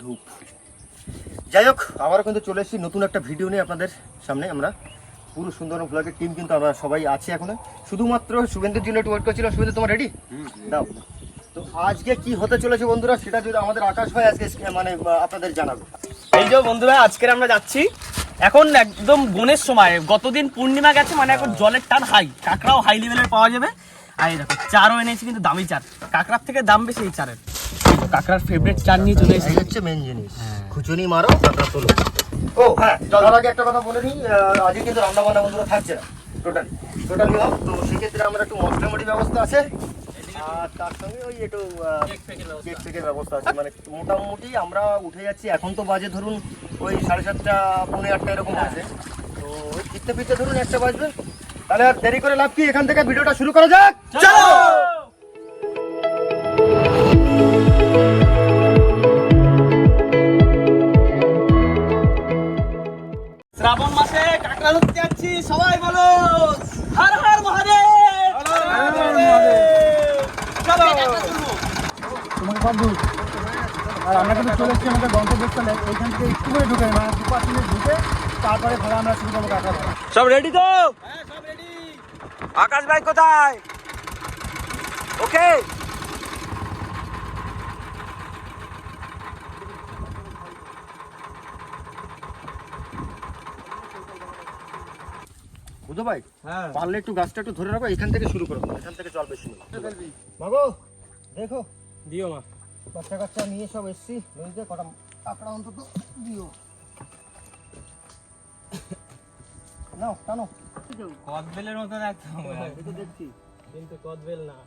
ধূপ। যাই হোক, আবারও কিন্তু চলে এসেছি নতুন একটা ভিডিও নিয়ে আপনাদের সামনে। আমরা পুরো সুন্দরবন ব্লগের টিম কিন্তু আমরা সবাই আছি এখন। শুধুমাত্র শুভেন্দুর জন্য একটু ওয়েট করছিল। শুভেন্দু, তোমার রেডি? দাও। তো আজকে কি হতে চলেছে বন্ধুরা, সেটা যদি আমাদের আকাশ ভাই আজকে মানে আপনাদের জানাবে। এই যে বন্ধুরা, আজকের আমরা যাচ্ছি এখন একদম বনের সময়। গতদিন পূর্ণিমা গেছে, মানে এখন জলের টান হাই, কাঁকড়াও হাই লেভেলের পাওয়া যাবে। আর এই দেখো চারও এনেছি, কিন্তু দামি চার, কাঁকড়ার থেকে দাম বেশি এই চারের। কাঁকড়ার ফেভারিট চার নিয়ে চলে এসেছি। এই হচ্ছে মেন জিনিস, খুচুনি মারো কাঁকড়া তোলো। ও হ্যাঁ, যাওয়ার আগে একটা কথা বলে নিই, আজকে কিন্তু রান্না বান্না বন্ধুরা থাকছে না, টোটালি অফ। তো সেক্ষেত্রে আমরা একটু মশলা মুড়ি ব্যবস্থা আছে, আর তার সঙ্গে ওই একটু কেক ফেকের ব্যবস্থা আছে। মানে মোটামুটি আমরা উঠে যাচ্ছি, এখন তো বাজে ধরুন ওই 7:30 পৌনে 8 এরকম আছে। তো ওই ফিরতে ফিরতে ধরুন 1টা বাজবে। তাহলে আর দেরি করে লাভ কি, এখান থেকে ভিডিওটা শুরু করা যাক। চলো। শ্রাবণ মাসে কাঁকড়া ধরতে যাচ্ছি, সবাই বলো হর হর মহাদেব। চলো। তোমাকে সব দূর। আর আমরা কিন্তু চলে এসেছি আমাদের গন্তব্যস্থলে। এইখান থেকে একটু করে ঢুকে, মানে 2-5 মিনিট ঢুকে তারপরে ভাড়া আমরা শুরু করবো কাঁকড়া ধরা। সব রেডি তো? হ্যাঁ, সব রেডি। আকাশ ভাই কোথায়? ওকে। বুঝো ভাই, হ্যাঁ, পারলে একটু গাছটা একটু ধরে রাখো, এখান থেকে শুরু করো, এখান থেকে জল বেশি নেই। মাগো দেখো, দিও মা। বাচ্চা কাচ্চা নিয়ে সব এসছি নদীতে, কটা কাঁকড়া অন্তত দিও। নাও টানো। কদবেলের মতো লাগছে একটু দেখছি, কিন্তু কদবেল না,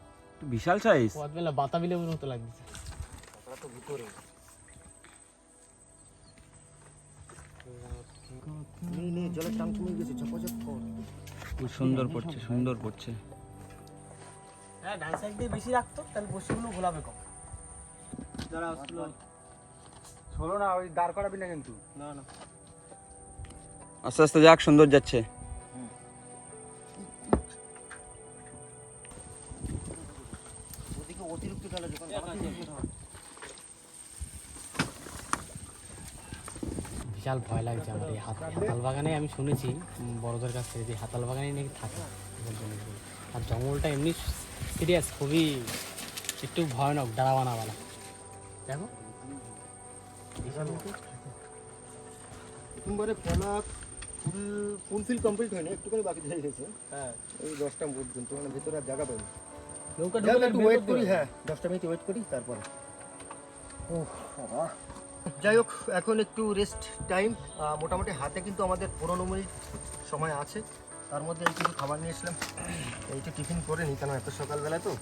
বিশাল সাইজ। কদবেল না, বাতাবি লেবুর মতো লাগছে। কাঁকড়া তো ভিতরে নেই, জলের টান কমে গেছে, ঝপঝপ কর। খুব সুন্দর পড়ছে, সুন্দর পড়ছে। হ্যাঁ, ডান সাইড দিয়ে বেশি রাখতো, তাহলে বসিগুলো গোলাপে কম। যারা আসলো ছোলো না, ওই দাঁড় করাবি না কিন্তু। না না, আস্তে আস্তে যাক, সুন্দর যাচ্ছে। ওদিকে অতিরিক্ত জলে যখন বিশাল ভয় লাগছে আমার এই হাতাল বাগানে। আমি শুনেছি বড়দের কাছ থেকে যে হাতাল বাগানে নাকি থাকে, আর জঙ্গলটা এমনি সিরিয়াস, খুবই একটু ভয়ানক, ডারাবানাওয়ালা। দেখো প্রথমবারে ফলা ফুলফিল কমপ্লিট হয়নি, একটুখানি বাকি থেকে গেছে। হ্যাঁ, এই 10টা পর্যন্ত, মানে ভেতরে আর জায়গা পাইনি। নৌকা একটু ওয়েট করি, হ্যাঁ 10টা মিনিট ওয়েট করি তারপরে। ও বাবা, যাই হোক, এখন একটু রেস্ট টাইম। মোটামুটি হাতে কিন্তু আমাদের 15 মিনিট সময় আছে। তার মধ্যে এই কিছু খাবার নিয়ে এসলাম, এইটা টিফিন করে নিই, কেন এত সকালবেলায় তো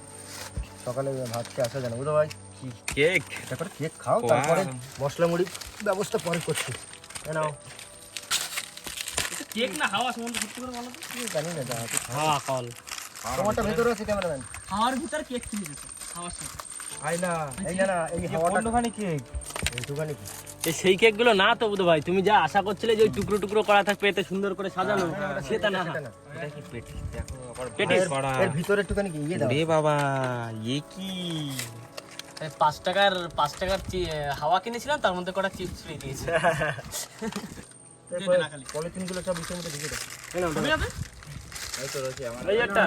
সকালে ভাত খেয়ে আসা জানো। বুঝো ভাই, কি কেক! এটা করে কেক খাও, তারপরে মশলা মুড়ি ব্যবস্থা পরে করছি। নাও। কেক না হাওয়া সম্বন্ধে সত্যি করে বলো তো? জানি না, হাওয়া কল, তোমারটা ভেতরে আছে ক্যামেরাম্যান। হাওয়ার ভিতর কেক কিনে দিতে, হাওয়ার সাথে। আইলা এই না, এই হাওয়াটা কোনখানে কেক? এইটুখানি কি এই সেই কেক গুলো না তো বুধ ভাই, তুমি যা আশা করছিলে যে ওই টুকরো টুকরো করা থাকবে এতে সুন্দর করে সাজানো, সেটা না। সেটা না, এটা কি পেটি? দেখো আবার পেটিস করা। এর ভিতরে একটুখানি কি ইয়ে দাও। রে বাবা, এ কি! 5 টাকার হাওয়া কিনেছিলাম, তার মধ্যে কটা চিপস ফ্রি দিয়েছে। পলিথিন গুলো সব বিষয়ের মধ্যে ঢুকে দাও। এই তো রয়েছে আমার। এই একটা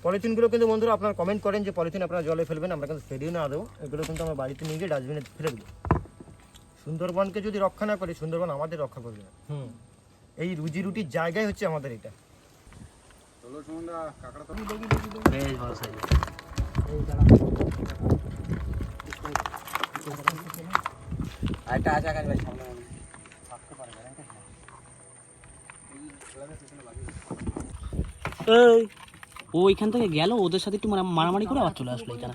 পলিথিনগুলো কিন্তু বন্ধুরা আপনারা কমেন্ট করেন যে পলিথিন আপনারা জলে ফেলবেন, আমরা কিন্তু ফেরিও না দেবো। এগুলো কিন্তু আমরা বাড়িতে নিয়ে গিয়ে ডাস্টবিনে ফেলে দেবো। সুন্দরবনকে যদি রক্ষা না করি, সুন্দরবন আমাদের রক্ষা করবে না। এই রুজি রুটির জায়গায় হচ্ছে আমাদের এটা। বেশ ভালো সাইজ। একটা আছে আকাশ ভাই, সামনে ও এখান থেকে গেল, ওদের সাথে একটু মারামারি করে আবার চলে আসলো এখানে।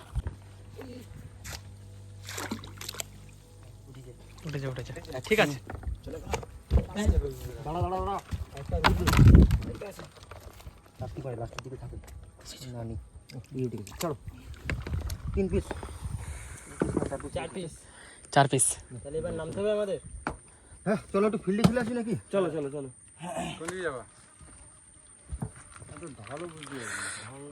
উঠেছে, ঠিক আছে। দাঁড়া একটা রাস্তি পাই, রাস্তার দিকে থাকে নানি। চলো 3 পিস, 4 পিস। তাহলে এবার নামতে হবে আমাদের। হ্যাঁ চলো একটু ফিল্ডে চলে আসি নাকি? চলো। কোন দিকে যাবা?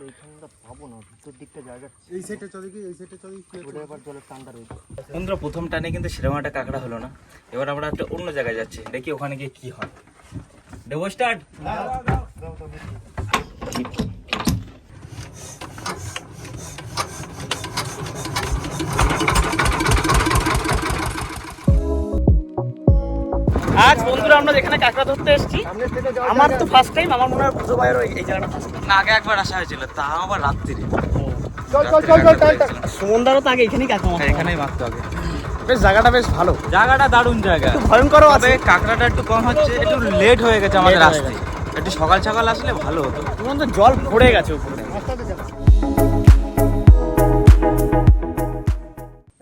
এইখানটা পাবো না, ভিতর দিকটা জায়গা এই সাইডে চলে কি, এই সাইডে চলে কি? ওটা এবার জলের টানটা রয়েছে। বন্ধুরা প্রথম টানে কিন্তু সেরকম একটা কাঁকড়া হলো না। এবার আমরা একটা অন্য জায়গায় যাচ্ছি, দেখি ওখানে গিয়ে কি হয়। দেবো স্টার্ট। আজ বন্ধুরা আমরা যেখানে কাঁকড়া ধরতে এসেছি, আমার তো ফার্স্ট টাইম, আমার মনে হয় বুধো ভাইয়েরও এই জায়গাটা ফার্স্ট টাইম। না, আগে একবার আসা হয়েছিল, তাও আবার রাত্রিরে। চল চল চল চল টান টান। সুমনদারও তো আগে এখানেই কাঁকড়া মারতো। এখানেই মারতে হবে। বেশ জায়গাটা বেশ ভালো, জায়গাটা দারুণ জায়গা, ভয়ঙ্করও আছে। তবে কাঁকড়াটা একটু কম হচ্ছে, একটু লেট হয়ে গেছে আমাদের Late হয়ে আসতে। একটু সকাল সকাল আসলে ভালো হতো। সুমন তো জল ভরে গেছে উপরে। রাস্তাতে যাও।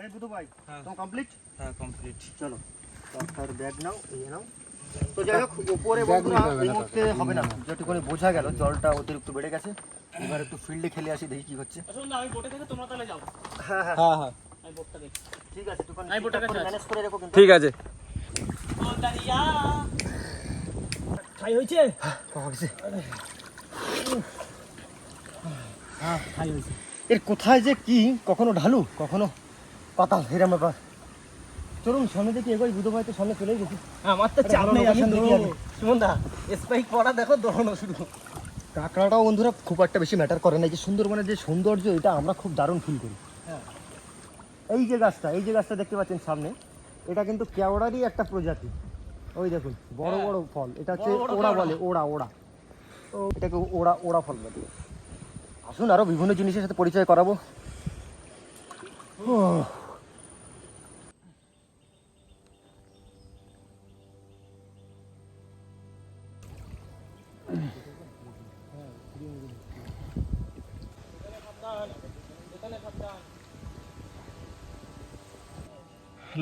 এই বুধু ভাই, তোমার কমপ্লিট? হ্যাঁ কমপ্লিট। চলো আপনার ব্যাগ নাও, এই নাও। তো যাই হোক, উপরে বন্ধুরা এই মুহূর্তে হবে না, যেটুকুনি বোঝা গেল জলটা অতিরিক্ত বেড়ে গেছে। এবার একটু ফিল্ডে খেলে আসি, দেখি কি হচ্ছে। সুমনদা আমি বোটে থেকে, তোমরা তাহলে যাও। হ্যাঁ হ্যাঁ হ্যাঁ হ্যাঁ আমি বোটটা দেখি। ঠিক আছে, একটুখানি আমি বোটের কাছে ম্যানেজ করে রেখো কিন্তু। ঠিক আছে। ও দাঁড়িয়া খাই হয়েছে? পাওয়া গেছে। হ্যাঁ খাই হয়েছে। এর কোথায় যে কি, কখনো ঢালু কখনো পাতাল, এরম ব্যাপার। চলুন সামনে দেখি এগোই, বুধ ভাই তো সামনে চলেই গেছি। আমার তো চাপ নেই, আমি location দেখি দৌড়বো। আগে। সুমনদা স্পাইক পড়া দেখো, দৌড়ানো শুরু। কাঁকড়াটাও বন্ধুরা খুব একটা বেশি ম্যাটার করে না, এই যে সুন্দরবনের যে সৌন্দর্য, এটা আমরা খুব দারুণ ফিল করি। হ্যাঁ। এই যে গাছটা দেখতে পাচ্ছেন সামনে, এটা কিন্তু কেওড়ারই একটা প্রজাতি। ওই দেখুন বড় বড় ফল, এটা হচ্ছে বড় বড় ওড়া কেওড়া। বলে, ওড়া ওড়া। এটাকে ওড়া ওড়া ফল বলে। আসুন আরো বিভিন্ন জিনিসের সাথে পরিচয় করাবো।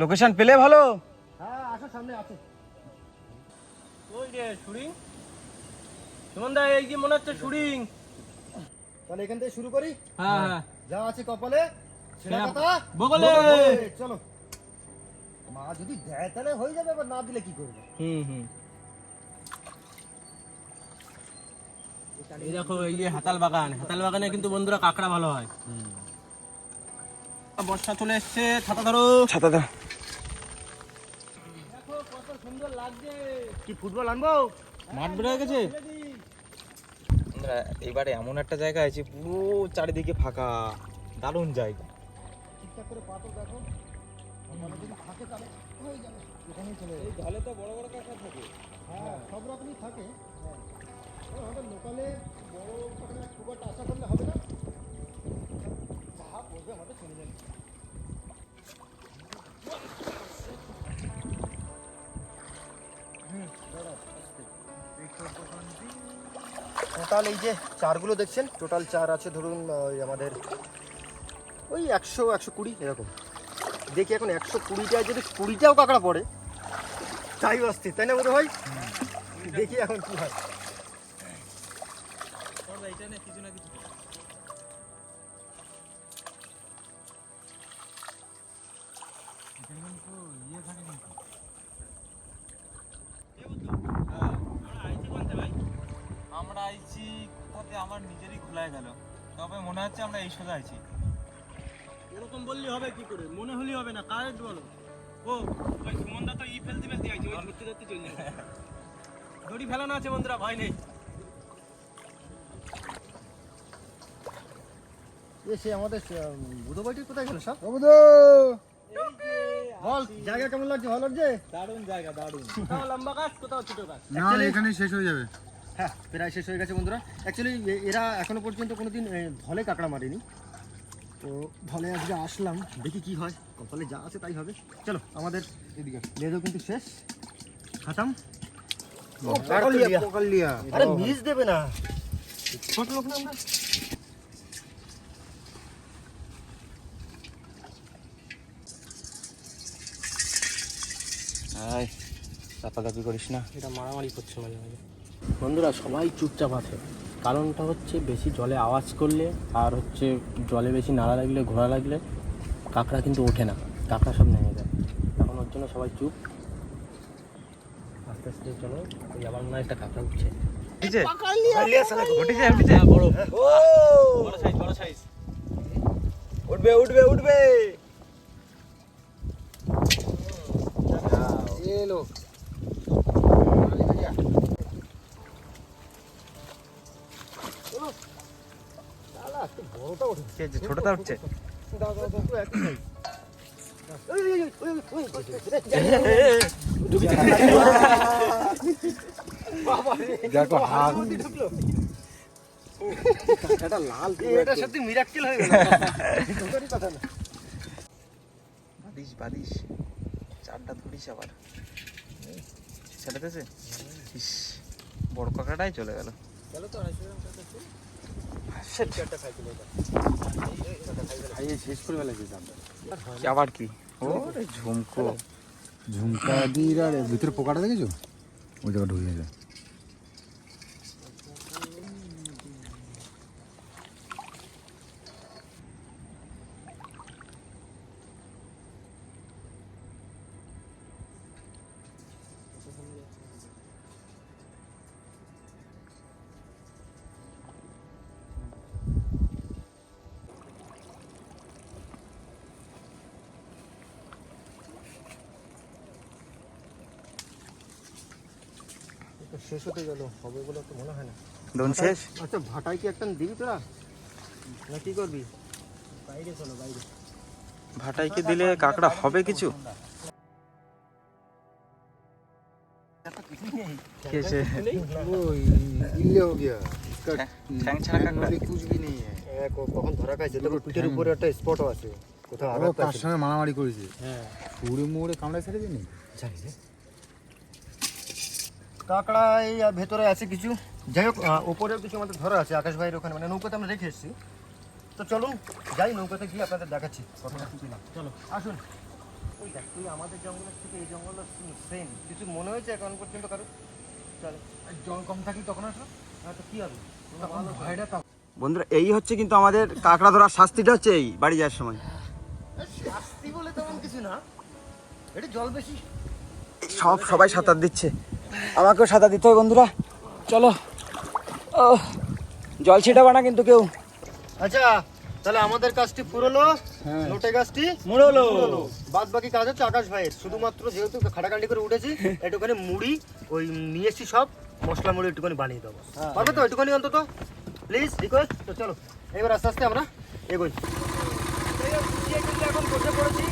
লোকেশন পেলে ভালো। হ্যাঁ আসো, সামনে আছে। ওই রে শুরিং। সুমনদা এই যে মনে হচ্ছে শুরিং। তাহলে এখান থেকে শুরু করি। হ্যাঁ হ্যাঁ। যা আছে কপালে, ছেঁড়া কথা বগলে। চলো। মা যদি দেয় তাহলে হয়ে যাবে, আবার না দিলে কি করবো? হুম। এই দেখো এই যে হাতাল বাগান, হাতাল বাগানে কিন্তু বন্ধুরা কাঁকড়া ভালো হয়। বর্ষা চলে এসছে, ছাতা ধরো। ছাতা দাও। দেখো কত সুন্দর লাগছে। কি ফুটবল আনবো? মাঠ বেড়ে গেছে। বন্ধুরা এবারে এমন একটা জায়গা আছে, পুরো চারিদিকে ফাঁকা, দারুণ জায়গা। ঠিকঠাক করে পাতো দেখো, কপালে যদি থাকে তাহলে হয়ে যাবে, এখানেই চলে যাবে। জলে তো বড় বড় কাঁকড়া থাকে। হ্যাঁ সব রকমই থাকে। হ্যাঁ আমাদের লোকালে বড় কাঁকড়া খুব একটা আশা করলে হবে না, যা বলবে আমাদের চলে যাবে। টোটাল এই যে চারগুলো দেখছেন, টোটাল চার আছে ধরুন ওই আমাদের ওই 100-120 এরকম। দেখি এখন 120টায় যদি 20টাও কাঁকড়া পড়ে তাই অস্থির, তাই না বোধ ভাই? দেখি এখন কি হয়। আমরা আইছি কোথাতে, আমার নিজেরই খোলা গেল, তবে মনে হচ্ছে আমরা এই সোজা আইছি। এরকম বললি হবে কি করে? মনে হলি হবে না, কারেক্ট বলো। ও ওই সুমনদা তো ই ফেলতে ফেলতে আইছে, ওই ধরতে ধরতে চলে যাবে। দড়ি ফেলানো আছে বন্ধুরা, ভয় নেই। সে আমাদের বুধো ভাইটি কোথায় গেল সব? বুধ বল জায়গা কেমন লাগছে, ভালো লাগছে? দারুণ জায়গা, দারুণ। কোথাও লম্বা গাছ, কোথাও ছোট গাছ। না, Actually- এখানেই শেষ হয়ে যাবে। হ্যাঁ প্রায় শেষ হয়ে গেছে বন্ধুরা। অ্যাকচুয়ালি এরা এখনো পর্যন্ত কোনোদিন ধলে কাঁকড়া মারেনি, তো ধলে আজকে আসলাম, দেখি কি হয়, কপালে যা আছে তাই হবে। চলো আমাদের এদিকে লেজও কিন্তু শেষ, খাতাম। পকলিয়া। আরে মিস দেবে না, ছোট লোক না আমরা। আয় চাপাচাপি করিস না। এটা মারামারি করছে মাঝে মাঝে। বন্ধুরা সবাই চুপচাপ আছে, কারণটা হচ্ছে বেশি জলে আওয়াজ করলে আর হচ্ছে জলে বেশি নাড়া লাগলে, ঘোরা লাগলে কাঁকড়া কিন্তু ওঠে না, কাঁকড়া সব নেমে যায়। এখন ওর জন্য সবাই চুপ, আস্তে আস্তে চলো। ওই আবার মনে হয় একটা কাঁকড়া উঠছে। উঠেছে লিয়া সালা को উঠেছে উঠেছে বড় ও বড় সাইজ উঠবে উঠবে উঠবে ये लो ছোটটা উঠছে দেখো হাত এটা সত্যি মিরাক্কেল হয়ে গেল কথা না বাদিস বাদিস চারটা ধরিস আবার ছেড়েতেছে ইস বড় কাঁকড়াটাই চলে গেল শেষ করে ফেলেছি আবার কি ও ঝুমকো ঝুমকা দিয়ে আর ভিতরে পোকাটা দেখেছো ওই জায়গা ঢুকে যায় শেষ হতে গেল হবে বলে তো মনে হয় না দোন শেষ আচ্ছা ভাটায় কি একটা দিবি তোরা না কি করবি বাইরে চলো বাইরে ভাটাইকে দিলে কাঁকড়া হবে কিছু कैसे वो इल्ले हो गया इसका ठैंग छड़ा कांकड़ा कुछ भी नहीं है কখন ধরা খাইছে দেখো পিঠের উপরে একটা স্পটও আছে কোথাও ও আঘাত কার পাইছে সঙ্গে মারামারি করেছে উড়ে মুড়ে কামড়ায় ছেড়ে দিনি জানি না কাঁকড়া এই ভেতরে আছে কিছু যাই হোক উপরেও কিছু আমাদের ধরা আছে আকাশ ভাইয়ের ওখানে মানে নৌকাতে আমরা রেখে এসেছি তো চলুন যাই নৌকাতে গিয়ে আপনাদের দেখাচ্ছি কতটা কি পেলাম চলো আসুন ওই দেখ তুই আমাদের জঙ্গলের থেকে এই জঙ্গল সেম কিছু মনে হয়েছে এখন পর্যন্ত কারো চলো জল কম থাকি তখন আসো হ্যাঁ তো কী হবে ভয়টা বন্ধুরা এই হচ্ছে কিন্তু আমাদের কাঁকড়া ধরার শাস্তিটা হচ্ছে এই বাড়ি যাওয়ার সময় শাস্তি বলে তেমন কিছু না এটা জল বেশি সবাই সাঁতার দিচ্ছে আমাকেও সাঁতার দিতে হবে বন্ধুরা চলো ও জল ছিটাবা না কিন্তু কেউ আচ্ছা তাহলে আমাদের কাজটি পুরোলো লোটে গাছটি মুড়লো বাদ বাকি কাজ হচ্ছে আকাশ ভাইয়ের শুধুমাত্র যেহেতু খাটাখাটি করে উঠেছি একটুখানি মুড়ি ওই নিয়ে এসছি সব মশলা মুড়ি একটুখানি বানিয়ে দেবো পারবে তো একটুখানি অন্তত প্লিজ রিকোয়েস্ট তো চলো এবার আস্তে আস্তে আমরা এগোই এখন বসে পড়েছি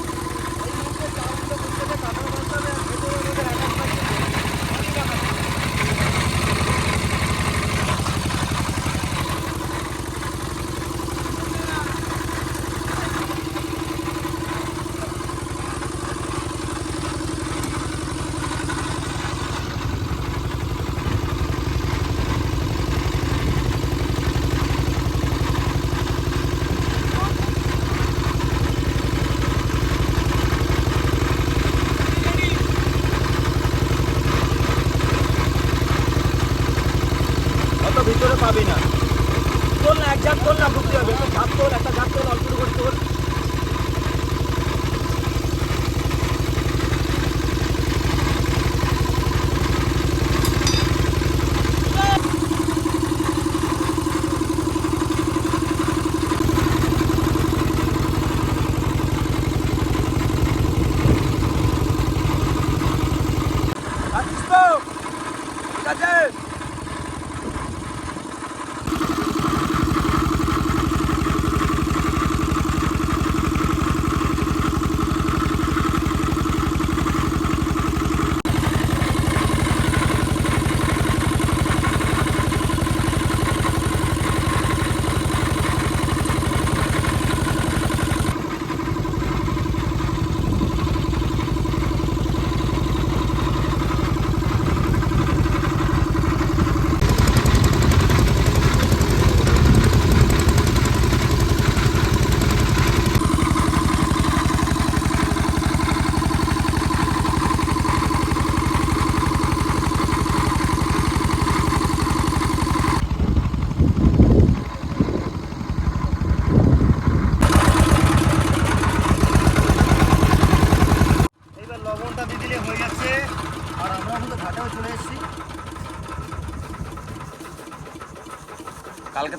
অত ভিতরে পাবি না তোল না এক ঝাঁক তোল না বুঝতে হবে ঝাঁক তোল একটা ঝাঁক তোল অল্প করে তোল ঠিক আছে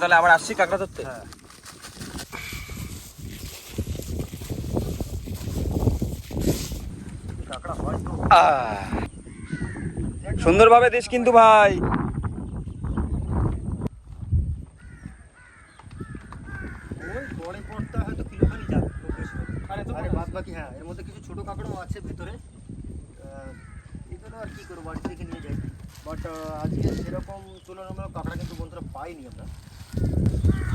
তাহলে আবার আসছি কাঁকড়া ধরতে। হ্যাঁ। কাঁকড়া হয় তো। সুন্দরভাবে দিস কিন্তু ভাই। ওই পরে পড়তে হয়তো কিলোখানি যাবে খুব বেশি না। আরে বাদ বাকি হ্যাঁ এর মধ্যে কিছু ছোট কাঁকড়াও আছে ভেতরে, এগুলো আর কি করবো বাড়ি থেকে নিয়ে যাই। বাট আজকে সেরকম তুলনামূলক কাঁকড়া কিন্তু বন্ধুরা পাইনি আমরা।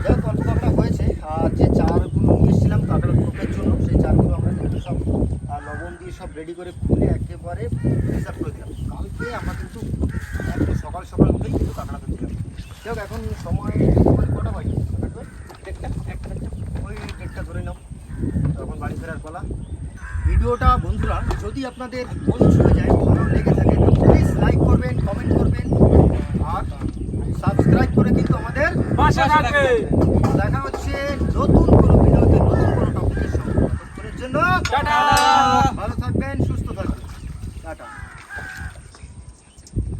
যাই হোক অল্প কাঁকড়া হয়েছে। আর যে চারগুলো নিয়ে এসেছিলাম কাঁকড়া টোপের জন্য সেই চারগুলো আমরা কিন্তু সব লবণ দিয়ে সব রেডি করে খুলে একেবারে রিজার্ভ করে দিলাম। কালকে আমরা কিন্তু একদম সকাল সকাল উঠেই কিন্তু কাঁকড়া ধরতে যাবো। যাই হোক এখন সময় কটা বাজে? ওই ডেটটা ধরে নাও, তখন বাড়ি ফেরার পালা। ভিডিওটা বন্ধুরা যদি আপনাদের মন ছুঁয়ে যায়, ভালো লেগে থাকে তো প্লিজ লাইক করবেন, কমেন্ট করবেন আর সাবস্ক্রাইব করে কিন্তু আমাদের পাশে থাকবেন। দেখা হচ্ছে নতুন কোনো ভিডিওতে নতুন কোনো টপিকের সঙ্গে। ততক্ষণের জন্য টাটা। ভালো থাকবেন, সুস্থ